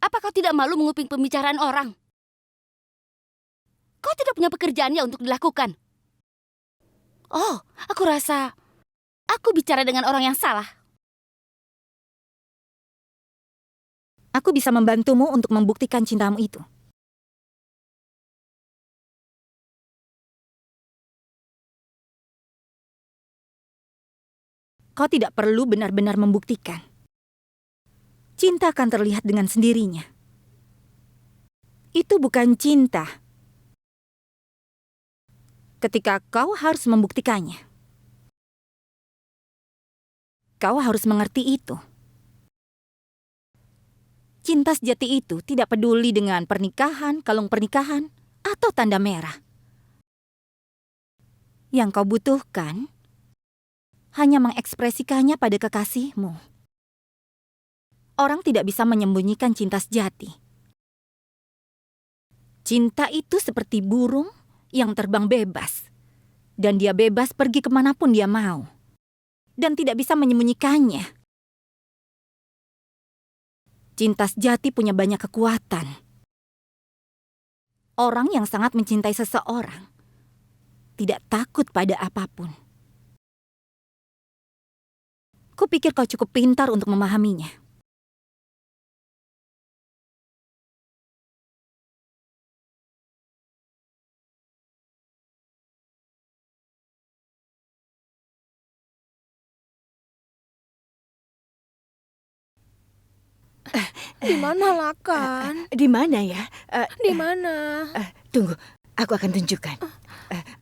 Apa kau tidak malu menguping pembicaraan orang? Kau tidak punya pekerjaannya untuk dilakukan. Oh, aku rasa aku bicara dengan orang yang salah. Aku bisa membantumu untuk membuktikan cintamu itu. Kau tidak perlu benar-benar membuktikan. Cinta akan terlihat dengan sendirinya. Itu bukan cinta. Ketika kau harus membuktikannya. Kau harus mengerti itu. Cinta sejati itu tidak peduli dengan pernikahan, kalung pernikahan, atau tanda merah. Yang kau butuhkan hanya mengekspresikannya pada kekasihmu. Orang tidak bisa menyembunyikan cinta sejati. Cinta itu seperti burung yang terbang bebas. Dan dia bebas pergi kemanapun dia mau. Dan tidak bisa menyembunyikannya. Cinta sejati punya banyak kekuatan. Orang yang sangat mencintai seseorang tidak takut pada apapun. Kupikir kau cukup pintar untuk memahaminya. Di mana Lakan? Di mana ya? Di mana? Tunggu, aku akan tunjukkan.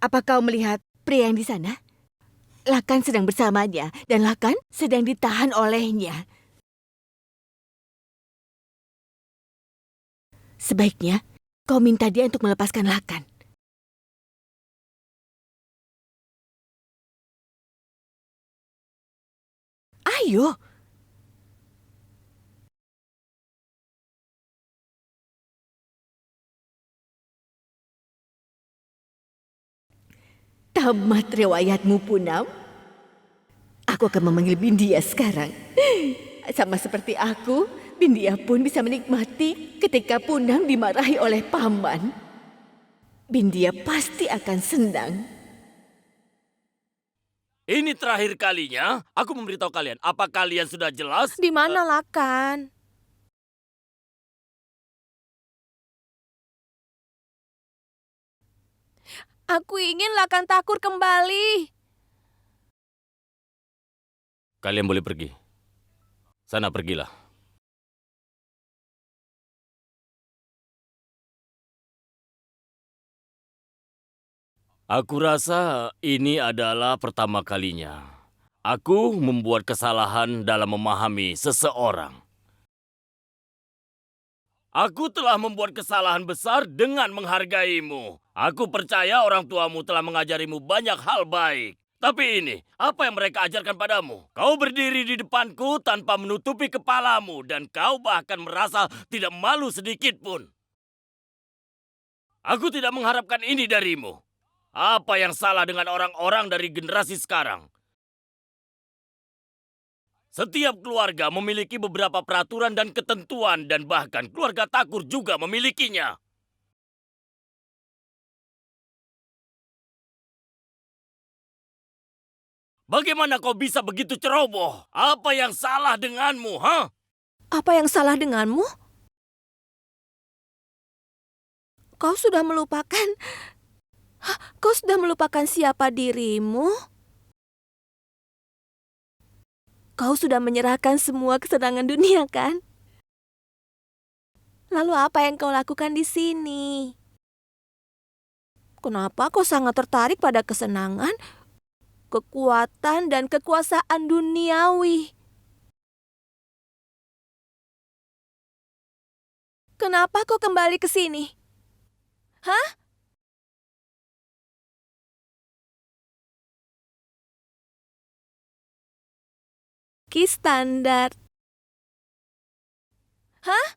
Apa kau melihat pria yang di sana? Lakan sedang bersamanya, dan Lakan sedang ditahan olehnya. Sebaiknya kau minta dia untuk melepaskan Lakan. Ayo. Tamat riwayatmu, Punam. Aku akan memanggil Bindia sekarang. Sama seperti aku, Bindia pun bisa menikmati ketika Punam dimarahi oleh paman. Bindia pasti akan senang. Ini terakhir kalinya aku memberitahu kalian. Apa kalian sudah jelas? Di mana Lakan? Aku ingin Lakan Takur kembali. Kalian boleh pergi. Sana pergilah. Aku rasa ini adalah pertama kalinya aku membuat kesalahan dalam memahami seseorang. Aku telah membuat kesalahan besar dengan menghargaimu. Aku percaya orang tuamu telah mengajarimu banyak hal baik. Tapi ini, apa yang mereka ajarkan padamu? Kau berdiri di depanku tanpa menutupi kepalamu dan kau bahkan merasa tidak malu sedikit pun. Aku tidak mengharapkan ini darimu. Apa yang salah dengan orang-orang dari generasi sekarang? Setiap keluarga memiliki beberapa peraturan dan ketentuan dan bahkan keluarga Takur juga memilikinya. Bagaimana kau bisa begitu ceroboh? Apa yang salah denganmu, ha? Apa yang salah denganmu? Kau sudah melupakan... Hah, kau sudah melupakan siapa dirimu? Kau sudah menyerahkan semua kesenangan dunia, kan? Lalu apa yang kau lakukan di sini? Kenapa kau sangat tertarik pada kesenangan, kekuatan, dan kekuasaan duniawi? Kenapa kau kembali ke sini? Hah? Ki standar. Hah?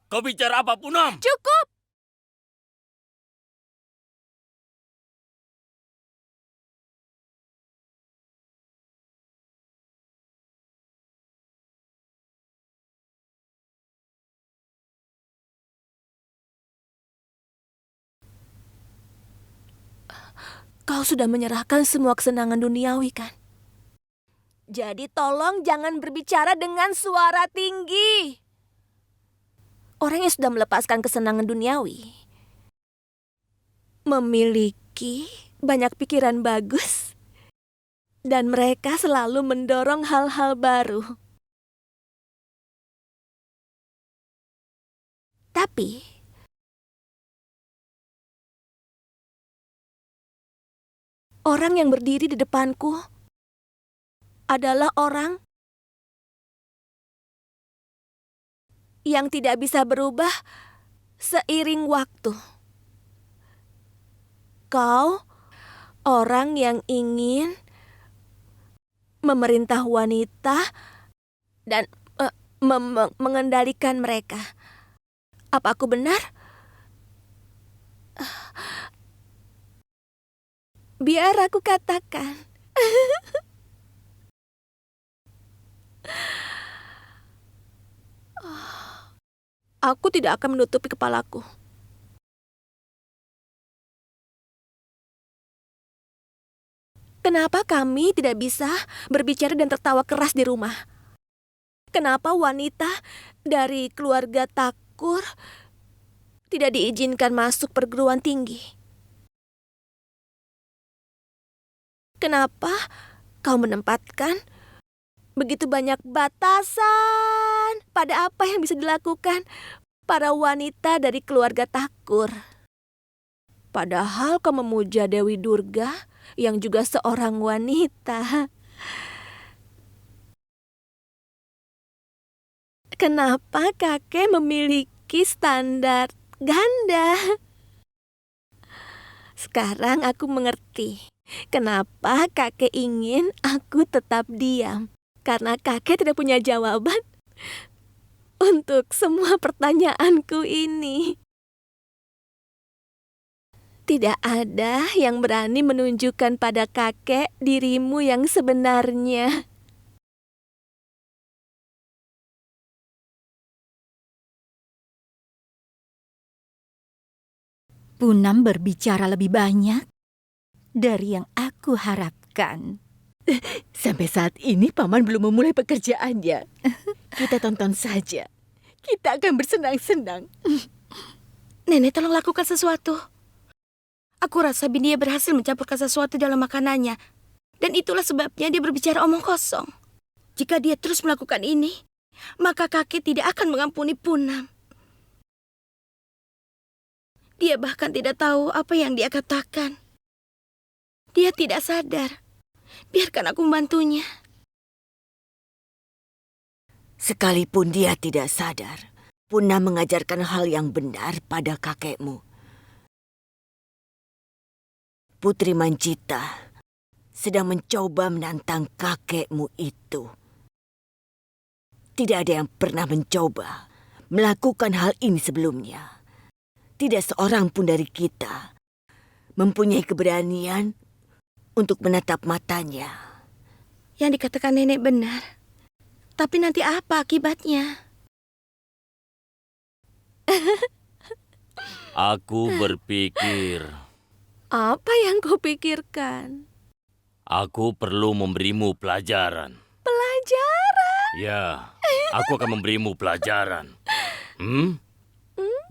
Kau bicara apa, Punam? Cukup! Kau sudah menyerahkan semua kesenangan duniawi, kan? Jadi tolong jangan berbicara dengan suara tinggi. Orang yang sudah melepaskan kesenangan duniawi memiliki banyak pikiran bagus dan mereka selalu mendorong hal-hal baru. Tapi orang yang berdiri di depanku adalah orang yang tidak bisa berubah seiring waktu. Kau orang yang ingin memerintah wanita dan mengendalikan mereka. Apa aku benar? Biar aku katakan. Aku tidak akan menutupi kepalaku. Kenapa kami tidak bisa berbicara dan tertawa keras di rumah? Kenapa wanita dari keluarga Takur tidak diizinkan masuk perguruan tinggi? Kenapa kau menempatkan begitu banyak batasan pada apa yang bisa dilakukan para wanita dari keluarga Takur? Padahal kau memuja Dewi Durga yang juga seorang wanita. Kenapa kakek memiliki standar ganda? Sekarang aku mengerti kenapa kakek ingin aku tetap diam. Karena kakek tidak punya jawaban untuk semua pertanyaanku ini. Tidak ada yang berani menunjukkan pada kakek dirimu yang sebenarnya. Punam berbicara lebih banyak dari yang aku harapkan. Sampai saat ini Paman belum memulai pekerjaannya. Kita tonton saja. Kita akan bersenang-senang. Nenek, tolong lakukan sesuatu. Aku rasa Bindia berhasil mencampurkan sesuatu dalam makanannya. Dan itulah sebabnya dia berbicara omong kosong. Jika dia terus melakukan ini, maka kakek tidak akan mengampuni Punam. Dia bahkan tidak tahu apa yang dia katakan. Dia tidak sadar. Biarkan aku membantunya. Sekalipun dia tidak sadar, Punam mengajarkan hal yang benar pada kakekmu. Putri Mancita sedang mencoba menantang kakekmu itu. Tidak ada yang pernah mencoba melakukan hal ini sebelumnya. Tidak seorang pun dari kita mempunyai keberanian untuk menatap matanya. Yang dikatakan nenek benar. Tapi nanti apa akibatnya? Aku berpikir Apa yang kau pikirkan? aku perlu memberimu pelajaran. Pelajaran? Ya, aku akan memberimu pelajaran.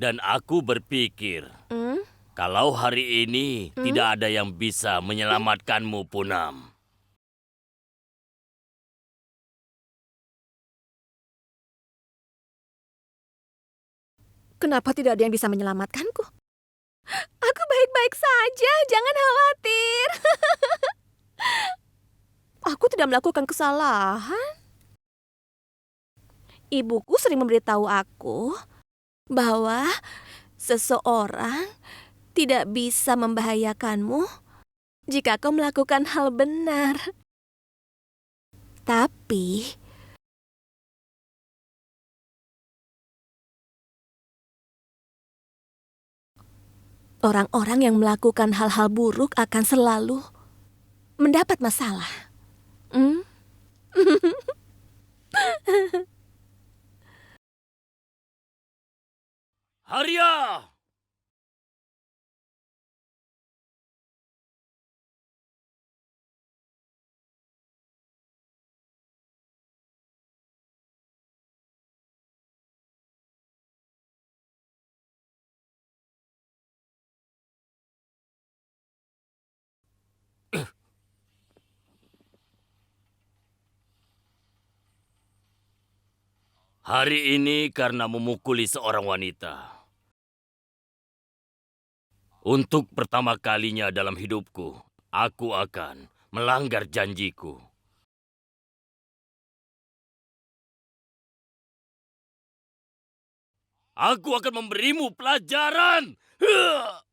Dan aku berpikir, kalau hari ini tidak ada yang bisa menyelamatkanmu, Punam. Kenapa tidak ada yang bisa menyelamatkanku? Aku baik-baik saja, jangan khawatir. Aku tidak melakukan kesalahan. Ibuku sering memberitahu aku bahwa seseorang tidak bisa membahayakanmu jika kau melakukan hal benar. Tapi orang-orang yang melakukan hal-hal buruk akan selalu mendapat masalah. Haria! Hari ini karena memukuli seorang wanita. Untuk pertama kalinya dalam hidupku, aku akan melanggar janjiku. Aku akan memberimu pelajaran. Huh!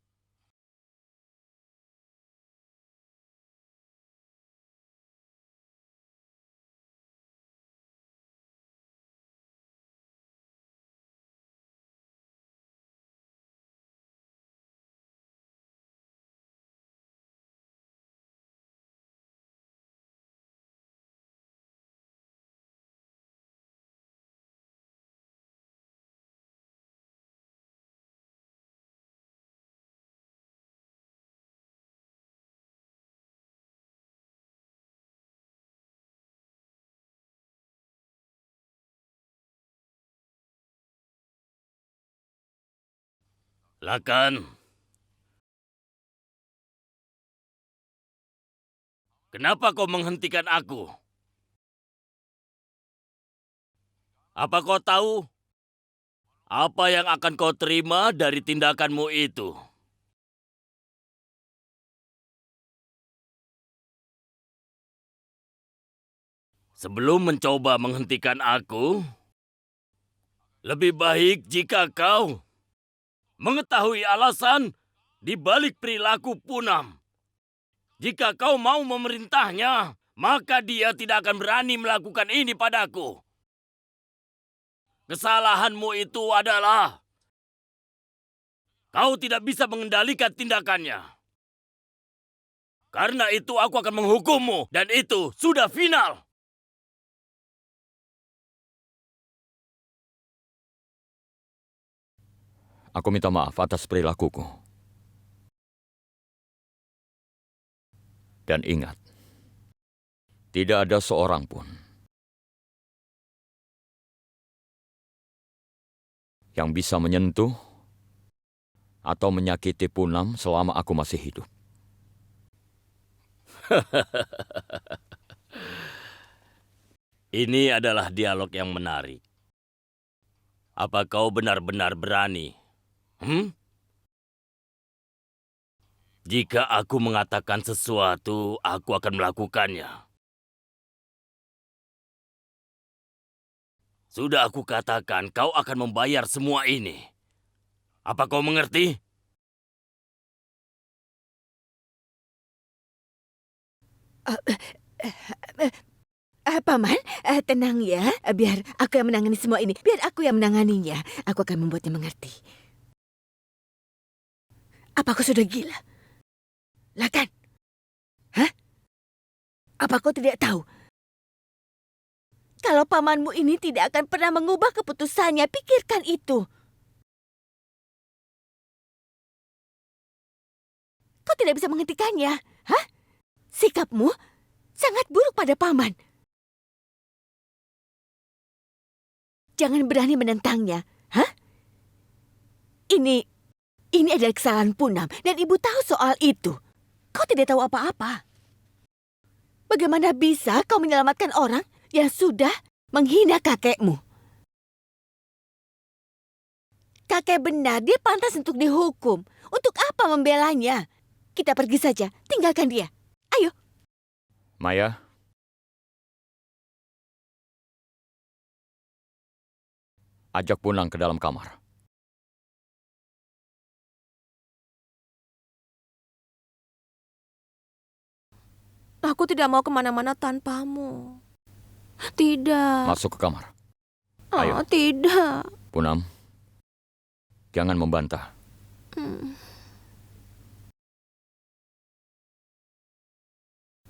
Lakan, kenapa kau menghentikan aku? Apa kau tahu apa yang akan kau terima dari tindakanmu itu? Sebelum mencoba menghentikan aku, lebih baik jika kau mengetahui alasan di balik perilaku Punam. Jika kau mau memerintahnya, maka dia tidak akan berani melakukan ini padaku. Kesalahanmu itu adalah kau tidak bisa mengendalikan tindakannya. Karena itu aku akan menghukummu, dan itu sudah final. Aku minta maaf atas perilakuku. Dan ingat, tidak ada seorang pun yang bisa menyentuh atau menyakiti Punam selama aku masih hidup. Ini adalah dialog yang menarik. Apa kau benar-benar berani? Jika aku mengatakan sesuatu, aku akan melakukannya. Sudah aku katakan, kau akan membayar semua ini. Apa kau mengerti? Paman, tenang ya. Biar aku yang menangani semua ini. Biar aku yang menanganinya. Aku akan membuatnya mengerti. Apa kau sudah gila? Lakan? Hah? Apa kau tidak tahu? Kalau pamanmu ini tidak akan pernah mengubah keputusannya, pikirkan itu. Kau tidak bisa menghentikannya. Hah? Sikapmu sangat buruk pada paman. Jangan berani menentangnya. Hah? Ini adalah kesalahan Punam dan ibu tahu soal itu. Kau tidak tahu apa-apa. Bagaimana bisa kau menyelamatkan orang yang sudah menghina kakekmu? Kakek benar, dia pantas untuk dihukum. Untuk apa membelanya? Kita pergi saja, tinggalkan dia. Ayo. Maya, ajak Punam ke dalam kamar. Aku tidak mau kemana-mana tanpamu. Tidak. Masuk ke kamar. Ayo. Tidak. Punam, jangan membantah.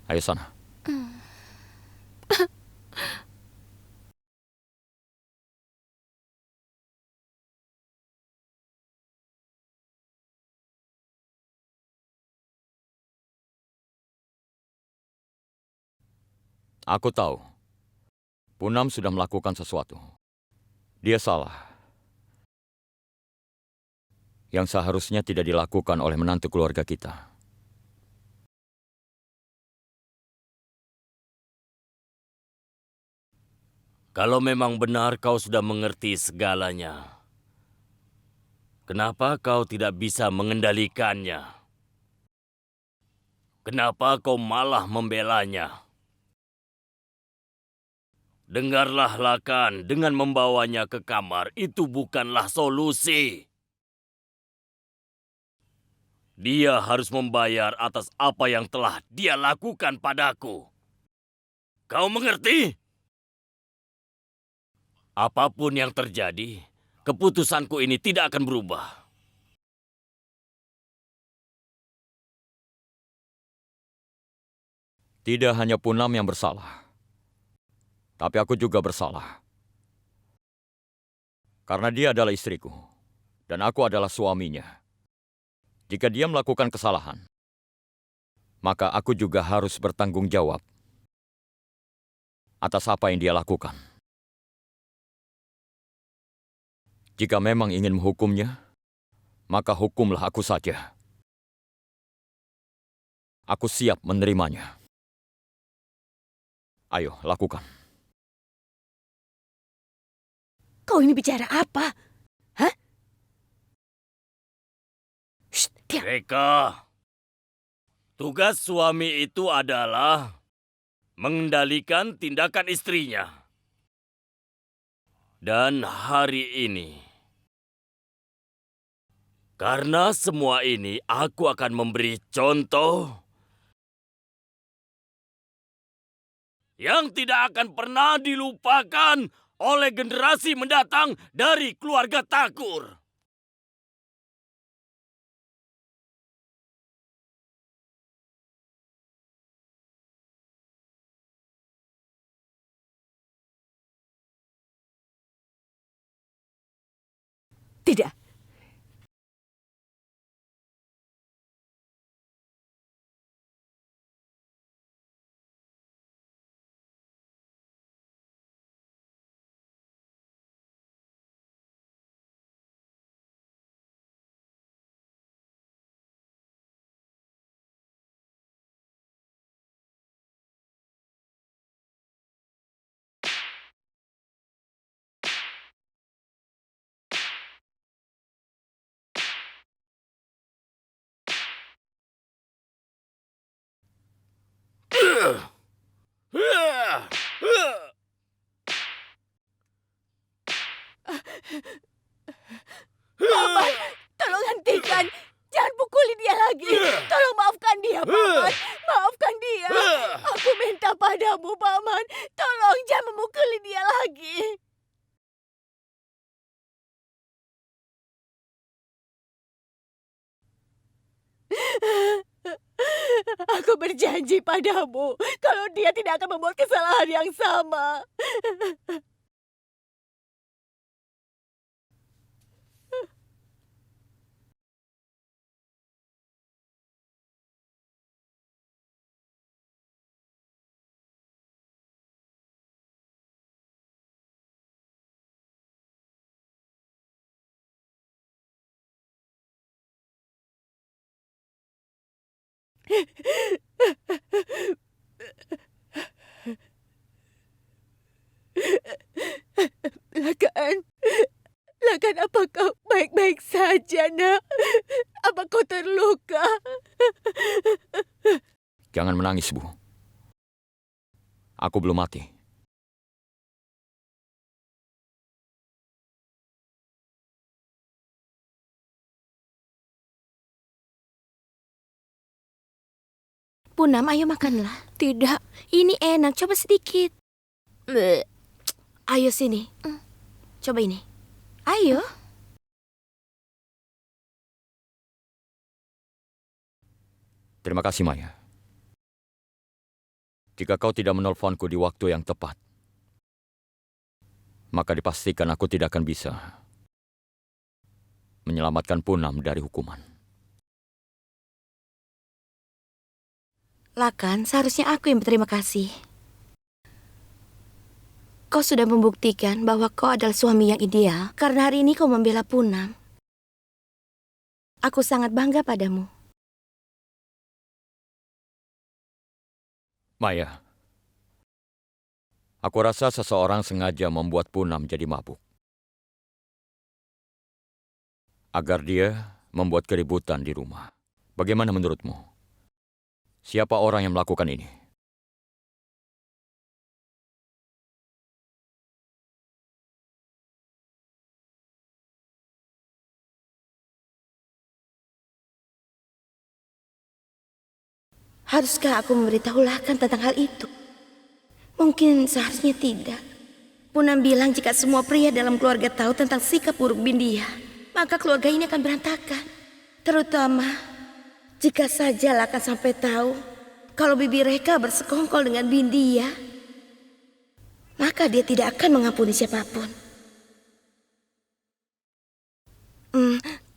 Ayo sana. Aku tahu, Punam sudah melakukan sesuatu. Dia salah. Yang seharusnya tidak dilakukan oleh menantu keluarga kita. Kalau memang benar kau sudah mengerti segalanya, kenapa kau tidak bisa mengendalikannya? Kenapa kau malah membelanya? Dengarlah Lakan, dengan membawanya ke kamar itu bukanlah solusi. Dia harus membayar atas apa yang telah dia lakukan padaku. Kau mengerti? Apapun yang terjadi, keputusanku ini tidak akan berubah. Tidak hanya Punam yang bersalah, tapi aku juga bersalah. Karena dia adalah istriku, dan aku adalah suaminya. Jika dia melakukan kesalahan, maka aku juga harus bertanggung jawab atas apa yang dia lakukan. Jika memang ingin menghukumnya, maka hukumlah aku saja. Aku siap menerimanya. Ayo, lakukan. Kau ini bicara apa? Hah? Shh, diam. Reka, tugas suami itu adalah mengendalikan tindakan istrinya. Dan hari ini, karena semua ini, aku akan memberi contoh yang tidak akan pernah dilupakan oleh generasi mendatang dari keluarga Thakur. Tidak. Paman, tolong hentikan. Jangan pukuli dia lagi. Tolong maafkan dia, Paman. Maafkan dia. Aku minta padamu, Paman. Tolong jangan memukuli dia lagi. Aku berjanji padamu kalau dia tidak akan membuat kesalahan yang sama. Lakan, apakah baik-baik saja, nak? Apa kau terluka? Jangan menangis, Bu. Aku belum mati. Punam, ayo makanlah. Tidak. Ini enak, coba sedikit. Bleh. Ayo sini. Coba ini. Ayo. Terima kasih, Maya. Jika kau tidak menelponku di waktu yang tepat, maka dipastikan aku tidak akan bisa menyelamatkan Punam dari hukuman. Lakan, seharusnya aku yang berterima kasih. Kau sudah membuktikan bahwa kau adalah suami yang ideal karena hari ini kau membela Punam. Aku sangat bangga padamu. Maya, Aku rasa seseorang sengaja membuat Punam jadi mabuk. Agar dia membuat keributan di rumah. Bagaimana menurutmu? Siapa orang yang melakukan ini? Haruskah aku memberitahu Lakan tentang hal itu? Mungkin seharusnya tidak. Punam bilang jika semua pria dalam keluarga tahu tentang sikap buruk Bindia, maka keluarga ini akan berantakan. Terutama jika saja Lakan sampai tahu kalau bibi Reka bersekongkol dengan Bindia, maka dia tidak akan mengampuni siapapun.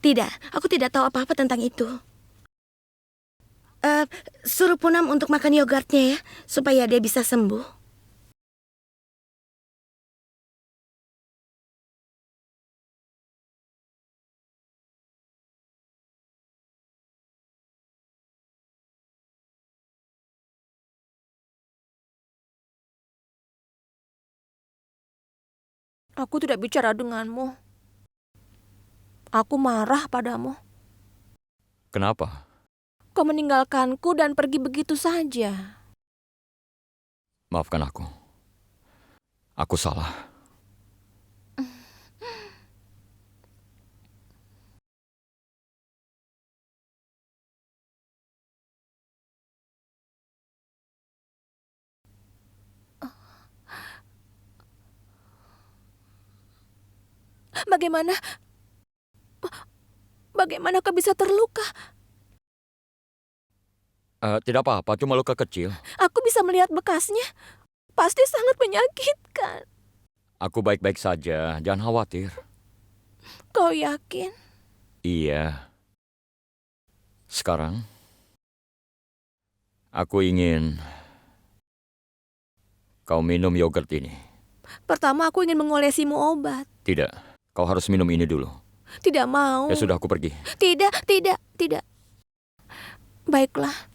Tidak, aku tidak tahu apa-apa tentang itu. Suruh Punam untuk makan yogurtnya ya, supaya dia bisa sembuh. Aku tidak bicara denganmu. Aku marah padamu. Kenapa? Kau meninggalkanku dan pergi begitu saja. Maafkan aku. Aku salah. Bagaimana kau bisa terluka? Tidak apa-apa, cuma luka kecil. Aku bisa melihat bekasnya. Pasti sangat menyakitkan. Aku baik-baik saja, jangan khawatir. Kau yakin? Iya. Sekarang, aku ingin kau minum yogurt ini. Pertama aku ingin mengolesimu obat. Tidak, kau harus minum ini dulu. Tidak mau. Ya sudah, aku pergi. Tidak. Baiklah.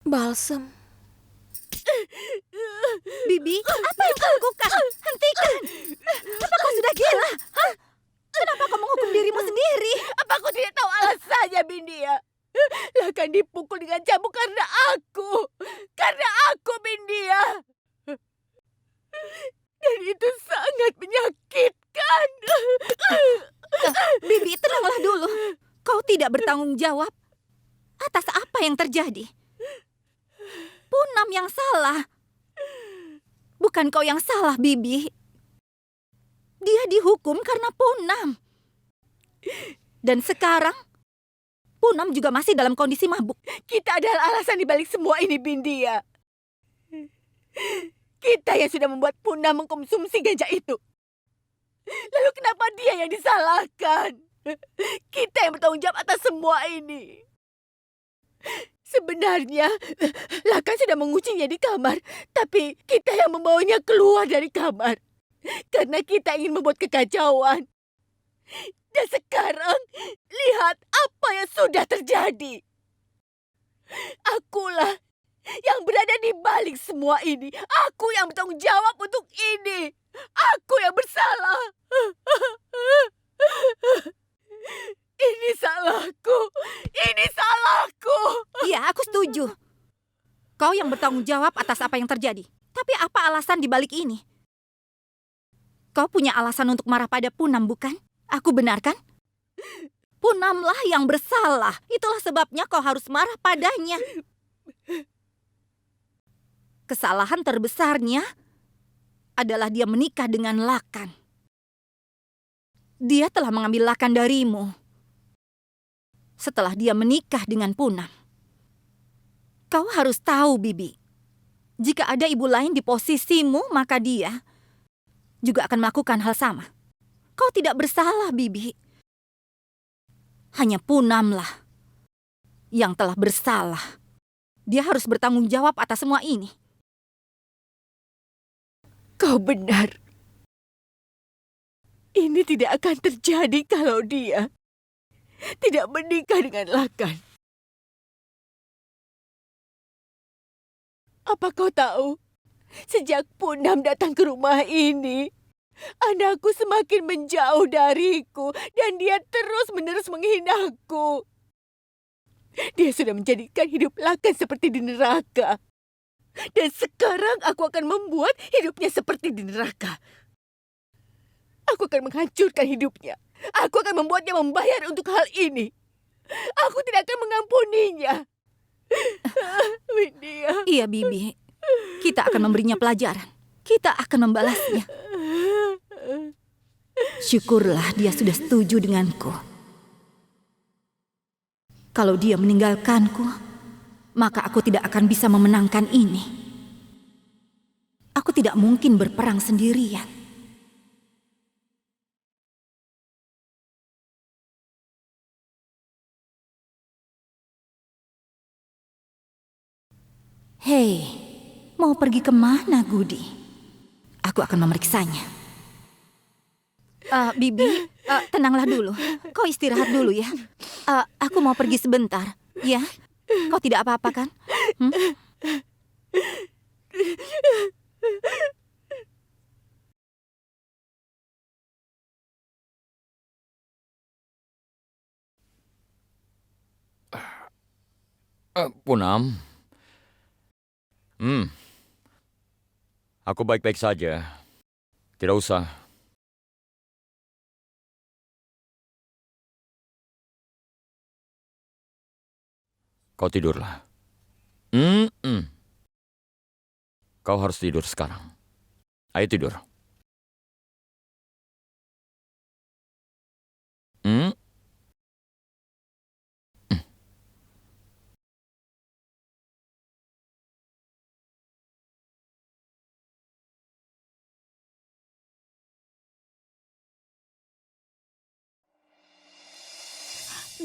Balsam. Bibi, apa yang kau lakukan? Hentikan! Apa kau sudah gila? Hah? Kenapa kau menghukum dirimu sendiri? Apa kau tidak tahu alasannya, Bindia? Lakan dipukul dengan cambuk karena aku. Karena aku, Bindia. Dan itu sangat menyakitkan. Bibi, tenanglah dulu. Kau tidak bertanggung jawab atas apa yang terjadi. Punam yang salah. Bukan kau yang salah, Bibi. Dia dihukum karena Punam. Dan sekarang, Punam juga masih dalam kondisi mabuk. Kita adalah alasan dibalik semua ini, Bindia. Kita yang sudah membuat Punam mengkonsumsi ganja itu. Lalu kenapa dia yang disalahkan? Kita yang bertanggung jawab atas semua ini. Sebenarnya, Lakan sudah menguncinya di kamar. Tapi kita yang membawanya keluar dari kamar. Karena kita ingin membuat kekacauan. Dan sekarang, lihat apa yang sudah terjadi. Akulah yang berada di balik semua ini. Aku yang bertanggung jawab untuk ini. Aku yang bersalah. Ini salahku. Ini salahku. Iya, aku setuju. Kau yang bertanggung jawab atas apa yang terjadi. Tapi apa alasan di balik ini? Kau punya alasan untuk marah pada Punam, bukan? Aku benar kan? Punamlah yang bersalah. Itulah sebabnya kau harus marah padanya. Kesalahan terbesarnya adalah dia menikah dengan Lakan. Dia telah mengambil Lakan darimu setelah dia menikah dengan Punam. Kau harus tahu, Bibi. Jika ada ibu lain di posisimu, maka dia juga akan melakukan hal sama. Kau tidak bersalah, Bibi. Hanya Punamlah yang telah bersalah. Dia harus bertanggung jawab atas semua ini. Kau benar. Ini tidak akan terjadi kalau dia tidak menikah dengan Lakan. Apa kau tahu, sejak Punam datang ke rumah ini, anakku semakin menjauh dariku dan dia terus-menerus menghinaku. Dia sudah menjadikan hidup Lakan seperti di neraka. Dan sekarang aku akan membuat hidupnya seperti di neraka. Aku akan menghancurkan hidupnya. Aku akan membuatnya membayar untuk hal ini. Aku tidak akan mengampuninya. Windia. Iya, Bibi. Kita akan memberinya pelajaran. Kita akan membalasnya. Syukurlah dia sudah setuju denganku. Kalau dia meninggalkanku, maka aku tidak akan bisa memenangkan ini. Aku tidak mungkin berperang sendirian. Hei, mau pergi kemana, Gudi? Aku akan memeriksanya. Bibi, tenanglah dulu. Kau istirahat dulu ya. Aku mau pergi sebentar, ya. Kau tidak apa-apa kan? Punam. Aku baik-baik saja. Tidak usah. Kau tidurlah. Kau harus tidur sekarang. Ayo tidur.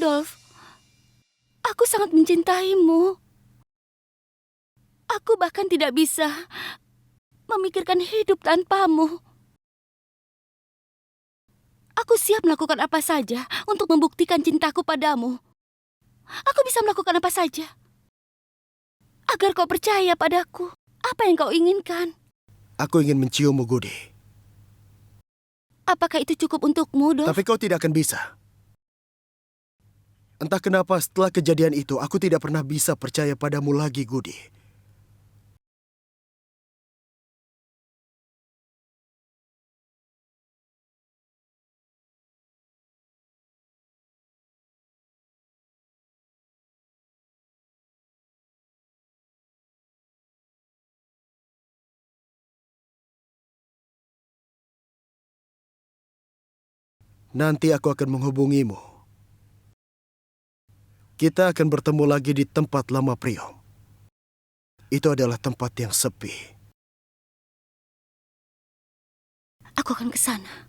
Dolf, aku sangat mencintaimu. Aku bahkan tidak bisa memikirkan hidup tanpamu. Aku siap melakukan apa saja untuk membuktikan cintaku padamu. Aku bisa melakukan apa saja agar kau percaya padaku. Apa yang kau inginkan? Aku ingin menciummu, Gudi. Apakah itu cukup untukmu, Dolf? Tapi kau tidak akan bisa. Entah kenapa setelah kejadian itu, aku tidak pernah bisa percaya padamu lagi, Gudi. Nanti aku akan menghubungimu. Kita akan bertemu lagi di tempat lama Priom. Itu adalah tempat yang sepi. Aku akan ke sana.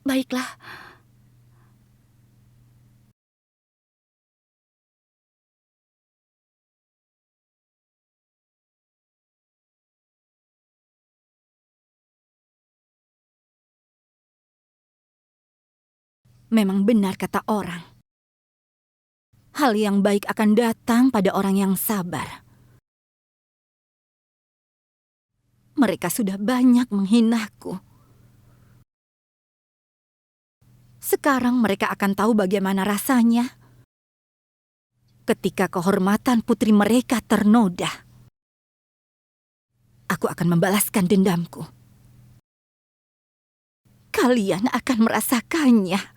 Baiklah. Memang benar kata orang. Hal yang baik akan datang pada orang yang sabar. Mereka sudah banyak menghinaku. Sekarang mereka akan tahu bagaimana rasanya ketika kehormatan putri mereka ternoda. Aku akan membalaskan dendamku. Kalian akan merasakannya.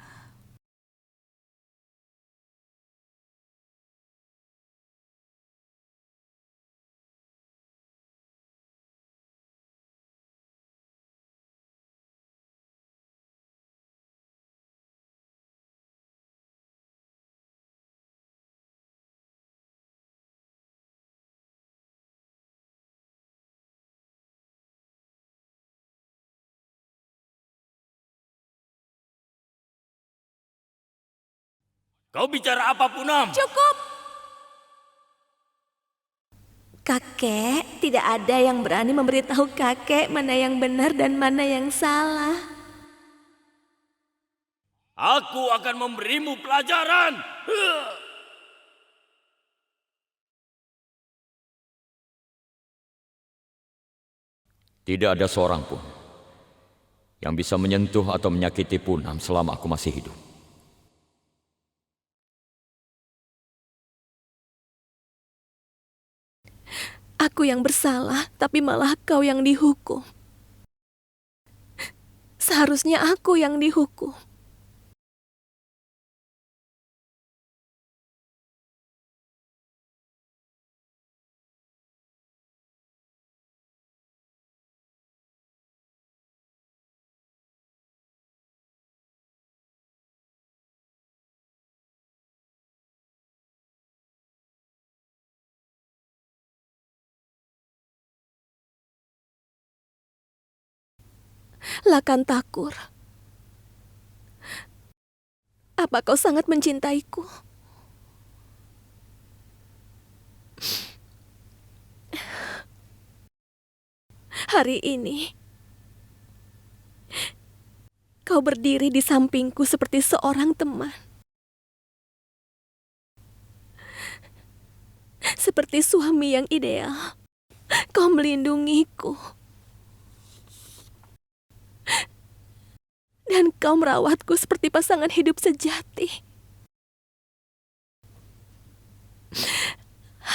Kau bicara apa, Punam? Cukup! Kakek, tidak ada yang berani memberitahu kakek mana yang benar dan mana yang salah. Aku akan memberimu pelajaran. Tidak ada seorang pun yang bisa menyentuh atau menyakiti Punam selama aku masih hidup. Aku yang bersalah, tapi malah kau yang dihukum. Seharusnya aku yang dihukum. Lakan Takur, apa kau sangat mencintaiku? Hari ini, kau berdiri di sampingku seperti seorang teman. Seperti suami yang ideal, kau melindungiku. Dan kau merawatku seperti pasangan hidup sejati.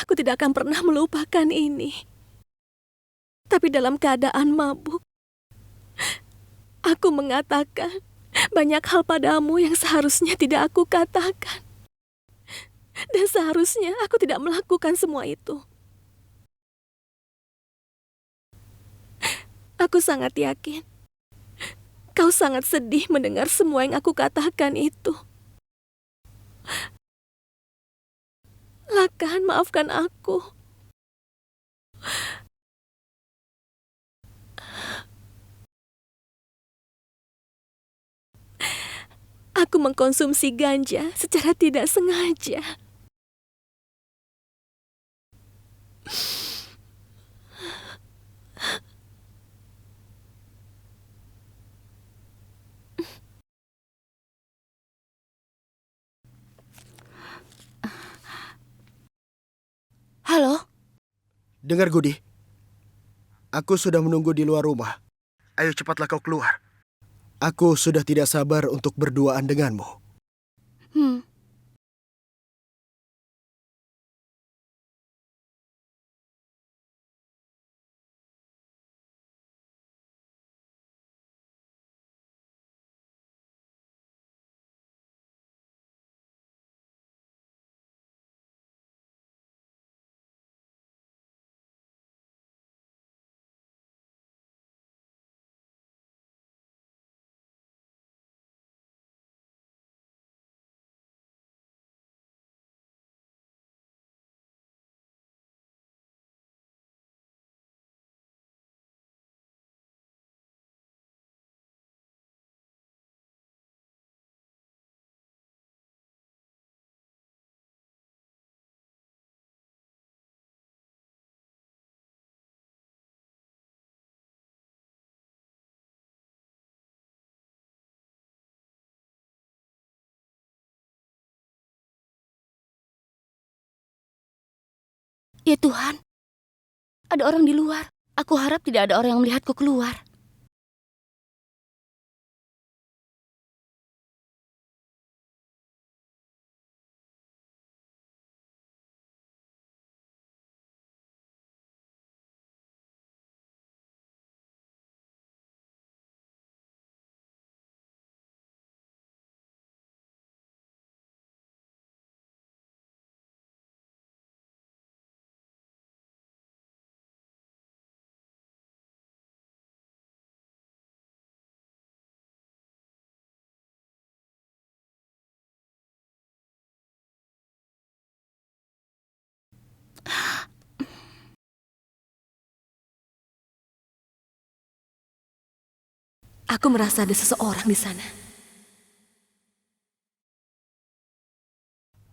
Aku tidak akan pernah melupakan ini. Tapi dalam keadaan mabuk, aku mengatakan banyak hal padamu yang seharusnya tidak aku katakan. Dan seharusnya aku tidak melakukan semua itu. Aku sangat yakin kau sangat sedih mendengar semua yang aku katakan itu. Lakan, maafkan aku. Aku mengkonsumsi ganja secara tidak sengaja. Halo, Dengar Gudi, aku sudah menunggu di luar rumah. Ayo cepatlah kau keluar. Aku sudah tidak sabar untuk berduaan denganmu. hmm, ya Tuhan, ada orang di luar. Aku harap tidak ada orang yang melihatku keluar. Aku merasa ada seseorang di sana.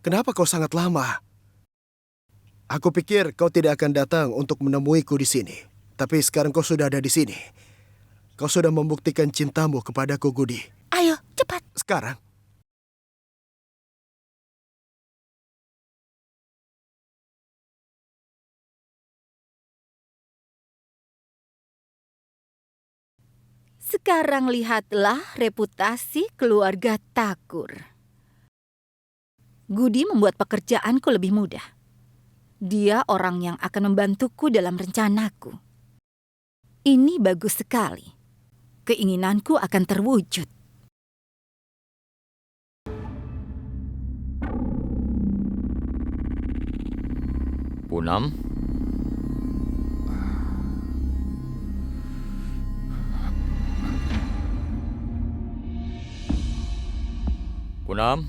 Kenapa kau sangat lama? Aku pikir kau tidak akan datang untuk menemuiku di sini. Tapi sekarang kau sudah ada di sini. Kau sudah membuktikan cintamu kepadaku, Gudi. Ayo, cepat. Sekarang, Sekarang lihatlah reputasi keluarga Thakur. Gudi membuat pekerjaanku lebih mudah. Dia orang yang akan membantuku dalam rencanaku. Ini bagus sekali. Keinginanku akan terwujud. Punam, Punam,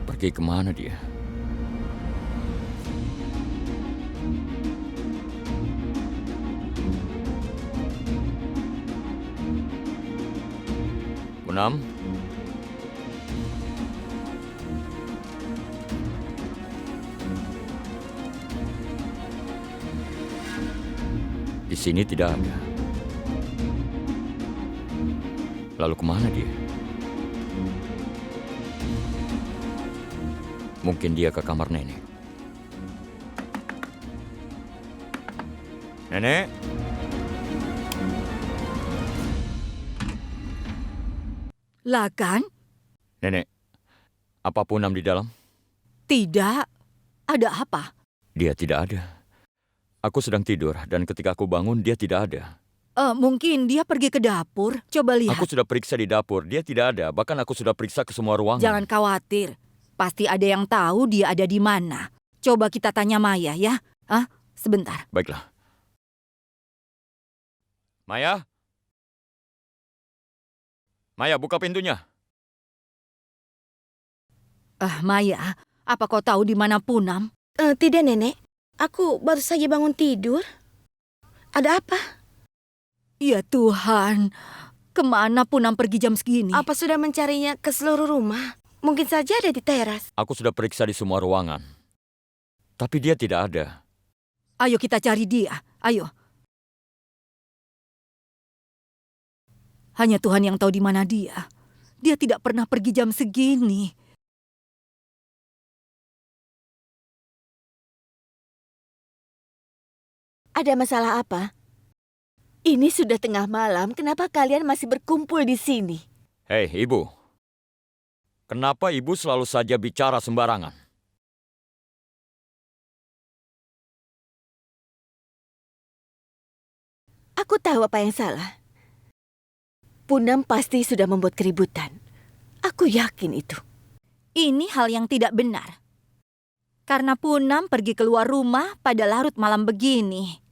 pergi kemana dia? Punam, di sini tidak ada. Lalu kemana dia? Mungkin dia ke kamar nenek. Nenek? Lakan? Nenek, apa Punam di dalam? Tidak. Ada apa? Dia tidak ada. Aku sedang tidur dan ketika aku bangun dia tidak ada. Mungkin dia pergi ke dapur. Coba lihat. Aku sudah periksa di dapur, dia tidak ada. Bahkan aku sudah periksa ke semua ruangan. Jangan khawatir. Pasti ada yang tahu dia ada di mana. Coba kita tanya Maya ya. Sebentar. Baiklah. Maya? Maya, buka pintunya. Maya, apa kau tahu di mana Punam? Tidak, Nenek. Aku baru saja bangun tidur. Ada apa? Ya Tuhan, kemana Punam pergi jam segini? Apa sudah mencarinya ke seluruh rumah? Mungkin saja ada di teras. Aku sudah periksa di semua ruangan. Tapi dia tidak ada. Ayo kita cari dia, ayo. Hanya Tuhan yang tahu di mana dia. Dia tidak pernah pergi jam segini. Ada masalah apa? Ini sudah tengah malam, kenapa kalian masih berkumpul di sini? Hei, Ibu. Kenapa Ibu selalu saja bicara sembarangan? Aku tahu apa yang salah. Punam pasti sudah membuat keributan. Aku yakin itu. Ini hal yang tidak benar. Karena Punam pergi keluar rumah pada larut malam begini.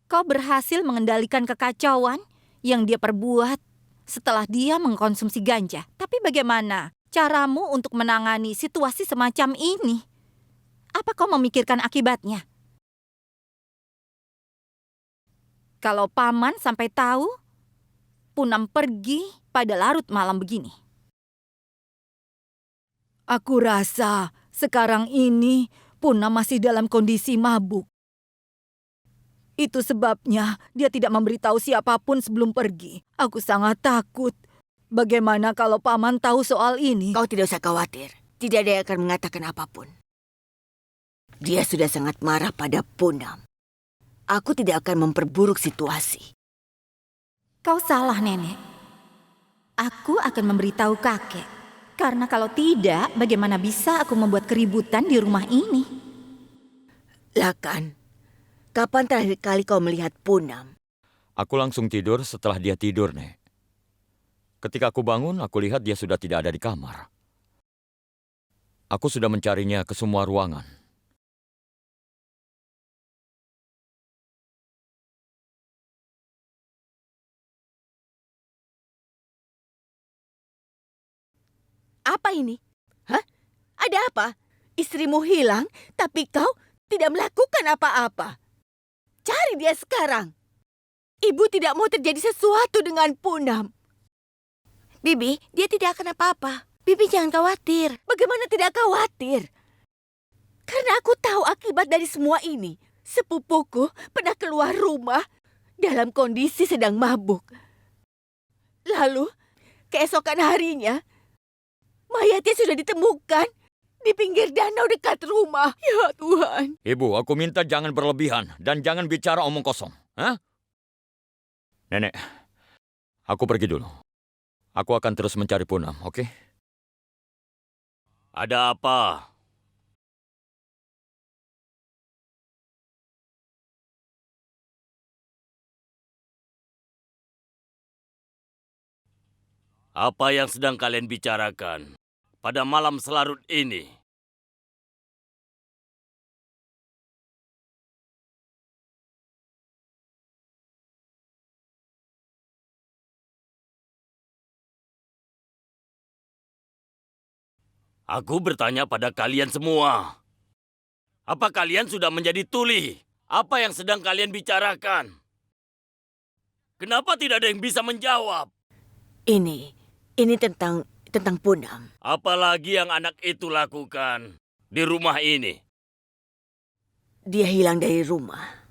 Kau berhasil mengendalikan kekacauan yang dia perbuat setelah dia mengkonsumsi ganja. Tapi bagaimana caramu untuk menangani situasi semacam ini? Apa kau memikirkan akibatnya? Kalau paman sampai tahu, Punam pergi pada larut malam begini. Aku rasa sekarang ini Punam masih dalam kondisi mabuk. Itu sebabnya dia tidak memberitahu siapapun sebelum pergi. Aku sangat takut. Bagaimana kalau paman tahu soal ini? Kau tidak usah khawatir. Tidak ada yang akan mengatakan apapun. Dia sudah sangat marah pada Punam. Aku tidak akan memperburuk situasi. Kau salah, Nenek. Aku akan memberitahu kakek. Karena kalau tidak, bagaimana bisa aku membuat keributan di rumah ini? Lakan, kapan terakhir kali kau melihat Punam? Aku langsung tidur setelah dia tidur, Nek. Ketika aku bangun, aku lihat dia sudah tidak ada di kamar. Aku sudah mencarinya ke semua ruangan. Apa ini? Hah? Ada apa? Istrimu hilang, tapi kau tidak melakukan apa-apa. Cari dia sekarang. Ibu tidak mau terjadi sesuatu dengan Punam. Bibi, dia tidak akan apa-apa. Bibi jangan khawatir. Bagaimana tidak khawatir? Karena aku tahu akibat dari semua ini. Sepupuku pernah keluar rumah dalam kondisi sedang mabuk. Lalu, keesokan harinya, mayatnya sudah ditemukan di pinggir danau dekat rumah. Ya Tuhan. Ibu, aku minta jangan berlebihan dan jangan bicara omong kosong. Hah? Nenek, aku pergi dulu. Aku akan terus mencari Punam, oke? Ada apa? Apa yang sedang kalian bicarakan pada malam selarut ini? Aku bertanya pada kalian semua. Apa kalian sudah menjadi tuli? Apa yang sedang kalian bicarakan? Kenapa tidak ada yang bisa menjawab? Ini tentang Punam. Apalagi yang anak itu lakukan di rumah ini? Dia hilang dari rumah.